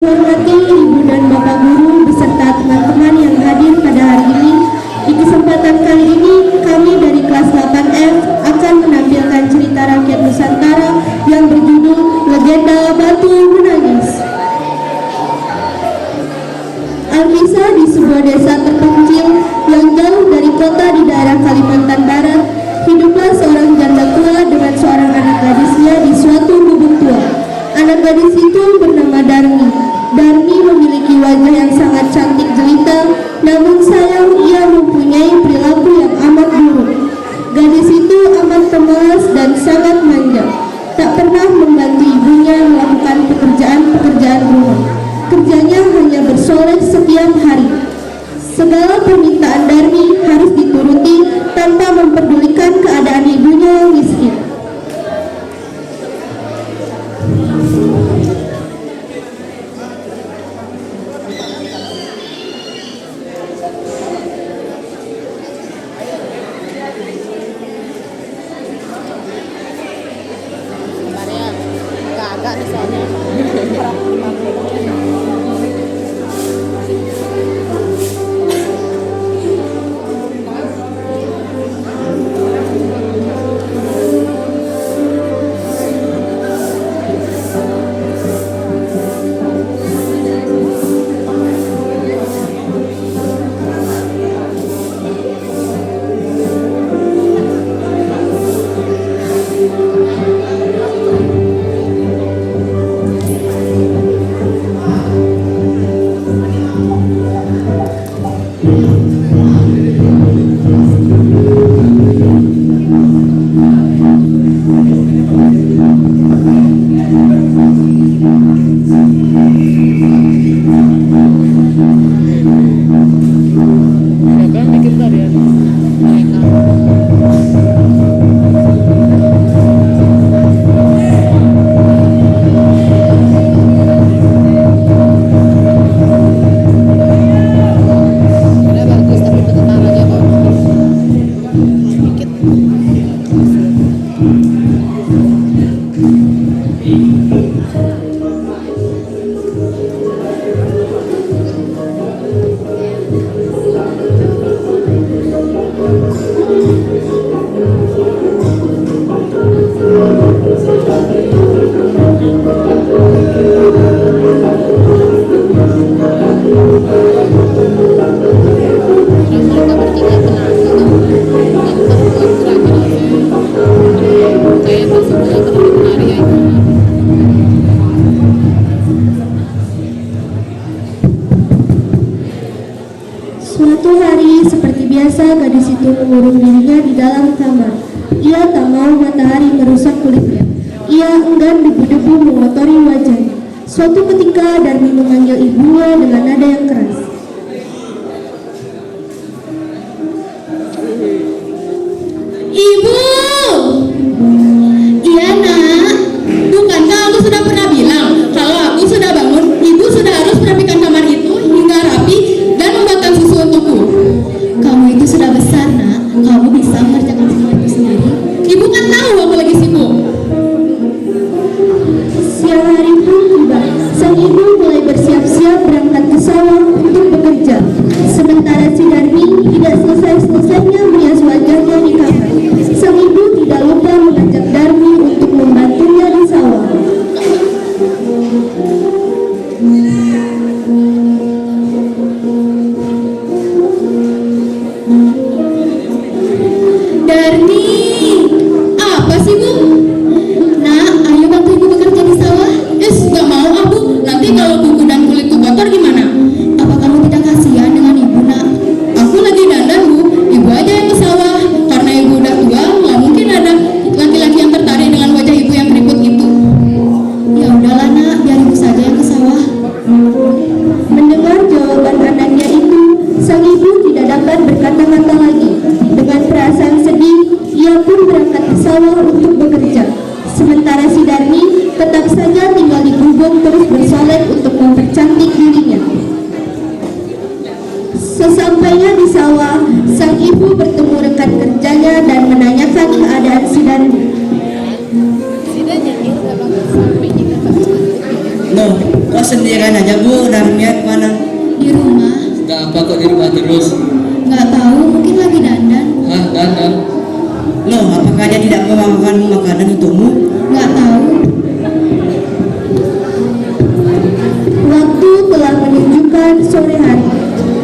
Hormati Ibu dan Bapak Guru beserta teman-teman yang hadir pada hari ini. Di kesempatan kali ini, kami dari kelas 8F akan menampilkan cerita rakyat Nusantara yang berjudul Legenda Batu Menangis. Alkisah di sebuah desa terpencil yang jauh dari kota di daerah Kalimantan Barat, hiduplah seorang janda tua dengan seorang anak gadisnya di suatu gubuk tua. Anak gadis itu bernama Darmi. Darmi memiliki wajah yang sangat cantik jelita, namun sayang ia mempunyai perilaku yang amat buruk. Gadis itu amat pemalas dan sangat manja, tak pernah membantu ibunya melakukan pekerjaan-pekerjaan rumah. Kerjanya hanya bersolek setiap hari. Segala permintaan Darmi harus dituruti tanpa memperdulikan keadaan ibunya yang miskin. Suatu hari, seperti biasa, gadis itu mengurung dirinya di dalam kamar. Ia tak mau matahari merusak kulitnya. Ia enggan debu-debu mengotori wajahnya. Suatu ketika, Darmi memanggil ibunya dengan nada yang keras. Ibu! Iya nak, bukankah aku sudah pernah bilang kalau aku sudah bangun, ibu sudah harus merapikan kamar itu hingga rapi dan membuatkan susu untukku. Kamu itu sudah besar nak, kamu bisa mengerjakan semua itu sendiri. Ibu kan tahu aku lagi sibuk. Siang hari pun tiba. Sang ibu mulai bersiap-siap berangkat ke sawah untuk bekerja. Sementara si Darmi tidak selesai-selesainya merias wajahnya di kamar. Sang ibu tidak lupa mengajak Darmi untuk membantunya di sawah. Darmi, apa sih bu? Nak, ayo bantu ibu bekerja di sawah. Gak mau ah bu, nanti kalau kuku dan kulitku kotor gimana? Apa kamu tidak kasihan dengan ibu nak? Aku lagi dandan bu, ibu aja yang ke sawah. Karena ibu udah tua, gak mungkin ada laki-laki yang tertarik dengan wajah ibu yang keriput itu. Ya udahlah nak, biar ibu saja yang ke sawah. Mendengar jawaban anaknya itu, sang ibu tidak dapat berkata-kata lagi. Dengan perasaan sedih, ia pun berangkat ke sawah untuk bekerja. Sementara si Darmi tetap saja tinggal di gubuk terus bersolek untuk mempercantik dirinya. Sesampainya di sawah, sang ibu bertemu rekan kerjanya dan menanyakan keadaan si Darmi. Loh, kok sendirian aja Bu? Darmian mana? Di rumah. Gak apa kok di rumah terus? Nggak tahu, mungkin lagi dandan. Hah, dan? Loh, apakah dia tidak membawakan makanan untukmu? Nggak tahu. Waktu telah menunjukkan sore hari.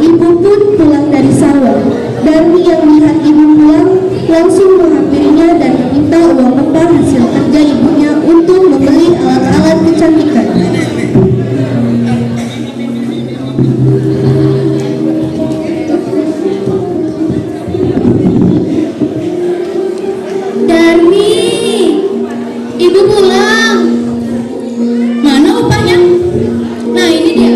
Ibu pun pulang dari sawah. Darmi yang melihat ibu pulang langsung menghampirinya dan meminta uang upah hasil kerja ibunya untuk membeli alat-alat kecantikan. Darmi, ibu pulang. Mana upahnya? Nah ini dia.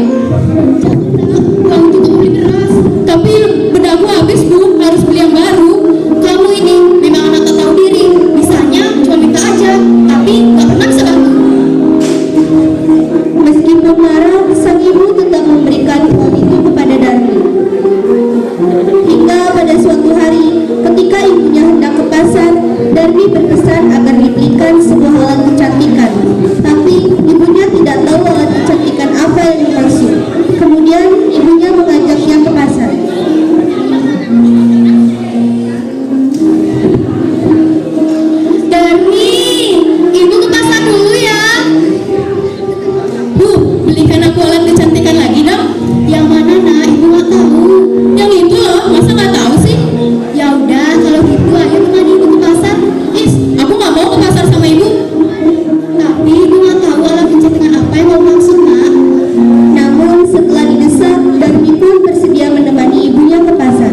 Uang untuk beli beras. Tapi bedaku habis Bu, harus beli yang baru. Kamu ini memang anak tak tahu diri. Bisanya cuma minta aja, tapi nggak pernah bisa bantu. Meskipun marah, sang ibu tetap memberikan uang itu kepada Darmi. Hingga pada suatu hari, ketika ibunya hendak ke pasar, Darmi berpesan agar dibelikan sebuah alat kecantikan. Tapi ibunya tidak tahu alat kecantikan apa yang dimaksud. Kemudian ibunya mengajaknya ke pasar. Darmi, ibu ke pasar dulu ya. Bu, belikan aku alat kecantikan lagi dong. Yang mana nak? Ibu nggak tahu. Yang itu loh, masa nggak tahu sih? Ya udah, kalau gitu ayo temani ibu ke pasar. Is, aku nggak mau ke pasar sama ibu. Tapi ibu nggak tahu alat kecantikan apa yang mau maksud nak. Namun setelah didesak, Darmi pun bersedia menemani ibunya ke pasar.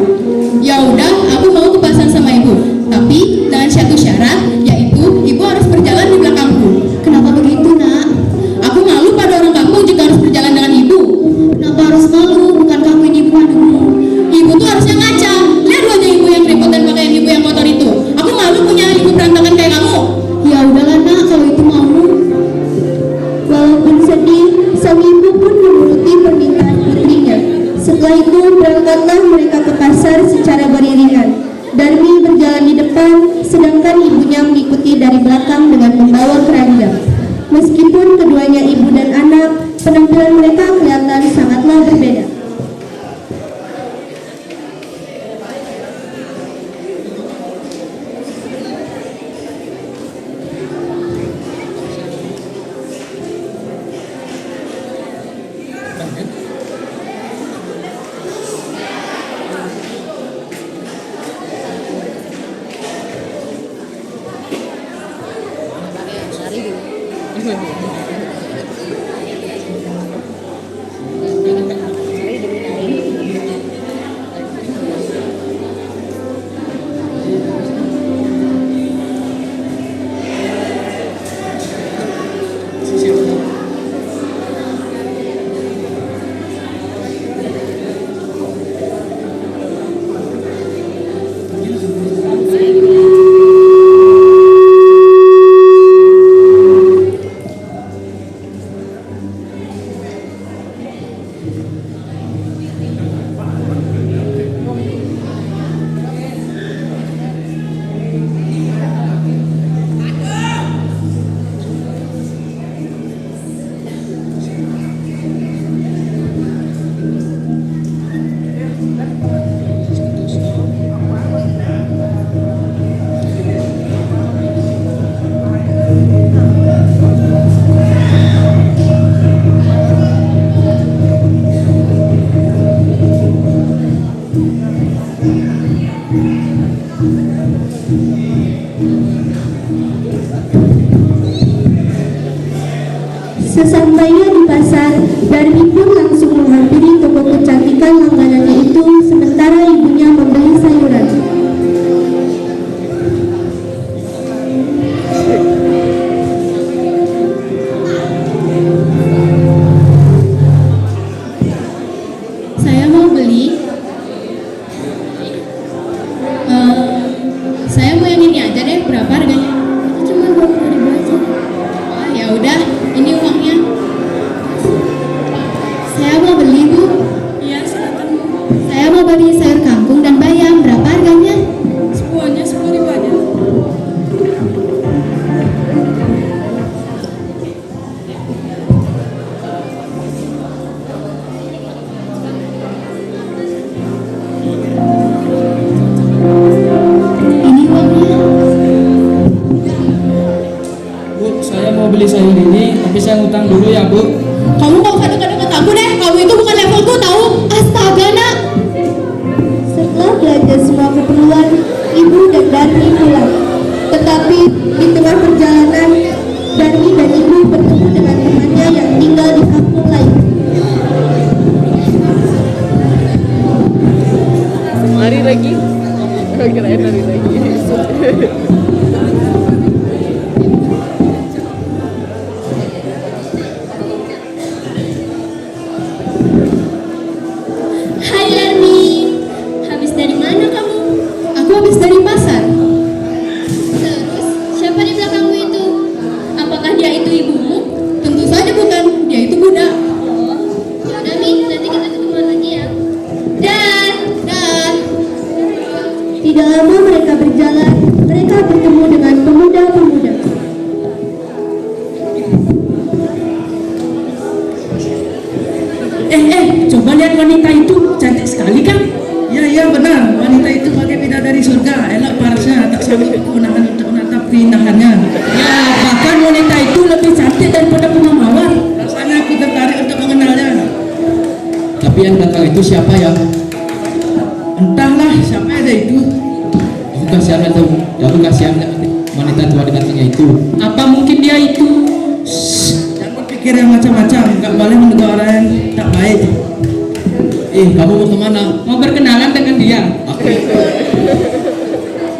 Ya udah, aku mau ke pasar sama ibu. Tapi dengan satu syarat, yaitu ibu harus berjalan di belakangku. Kenapa begitu nak? Aku malu pada orang kampung jika harus berjalan dengan ibu. Kenapa harus malu? Bukan kamu ini ibu kandungmu. Ibu tuh harusnya ngaca. Lihat wajah ibu yang keriput dan pakaian ibu yang kotor itu. Aku malu punya ibu berantakan kayak kamu. Ya udahlah nak, kalau itu maumu. Walaupun sedih, sang ibu pun menuruti permintaan putrinya. Setelah itu berangkatlah mereka ke pasar secara beriringan. Darmi berjalan di depan, sedangkan ibunya mengikuti dari belakang dengan membawa keranjang. Meskipun keduanya ibu dan anak, penampilan mereka kelihatan sangatlah berbeda. utang dulu ya, Bu. Kamu gak usah deket-deket aku deh. Kamu itu bukan levelku tahu. Astaga, Nak. Setelah belanja semua keperluan, Ibu dan Darmi pulang. Tetapi di tengah perjalanan, Darmi dan Ibu bertemu dengan temannya yang tinggal di kampung lain. Lari lagi. Kirain lari lagi. Hai Darmi. Habis dari mana kamu? Aku habis dari pasar. Terus, siapa di belakangmu itu? Apakah dia itu ibumu? Tentu saja bukan. Dia itu budak. Ya udah Mi, nanti kita ketemu lagi ya. Dan. Tidak lama mereka berjalan, mereka bertemu dengan pemuda-pemuda. Coba lihat wanita itu, cantik sekali kan? Ya benar, wanita itu pakai bidadari surga, elok parasnya, tak sampai kemenahan untuk menatap keindahannya. Ya, bahkan wanita itu lebih cantik daripada bunga mawar. Rasanya aku tertarik untuk mengenalnya. Tapi yang belakang itu siapa ya? Entahlah siapa ada itu. Aku kasihan itu. Ya, aku kasihan wanita tua di belakangnya itu. Apa mungkin dia itu? Jangan pikir yang macam-macam, nggak boleh menduga orang yang tak baik. Kamu mau kemana? Mau berkenalan dengan dia. Aku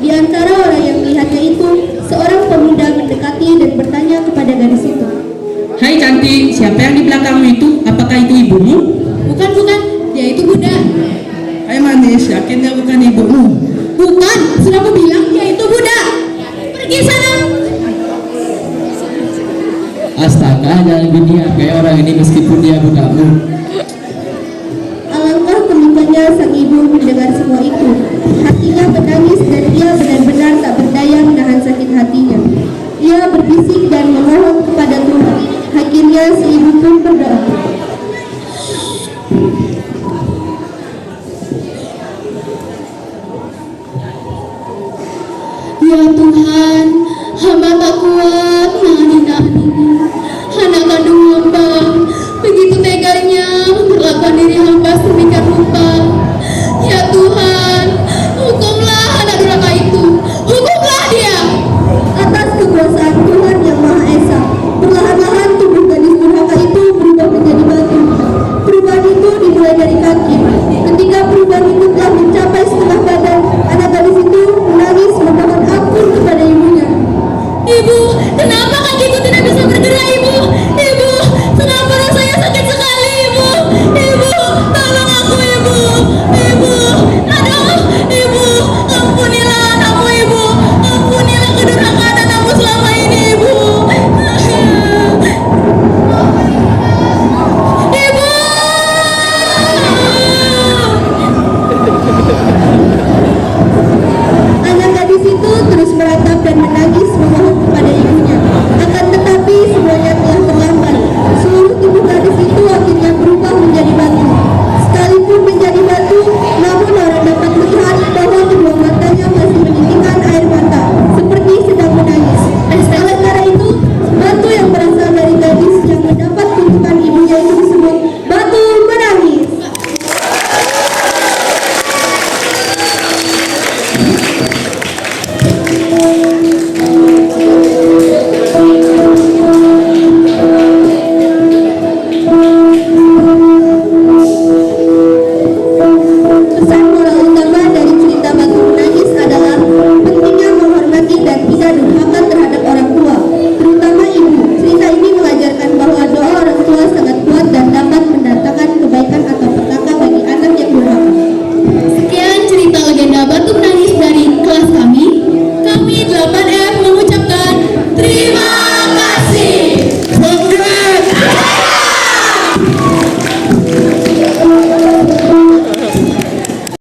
Di antara orang yang melihatnya itu, seorang pemuda mendekati dan bertanya kepada gadis itu. Hai cantik, siapa yang di belakangmu itu? Apakah itu ibumu? Bukan, dia itu budak. Hai manis, yakin dia bukan ibumu? Bukan, sudah aku bilang dia itu budak. Pergi sana. astaga, jangan gini ya kayak orang ini meskipun dia budakmu. Alangkah gemukanya sang ibu mendengar semua itu. Hatinya menangis dan dia benar-benar tak berdaya menahan sakit hatinya. Ia berbisik dan memohon kepada Tuhan. Akhirnya si ibu pun berdoa. Ya Tuhan, hamba tak kuat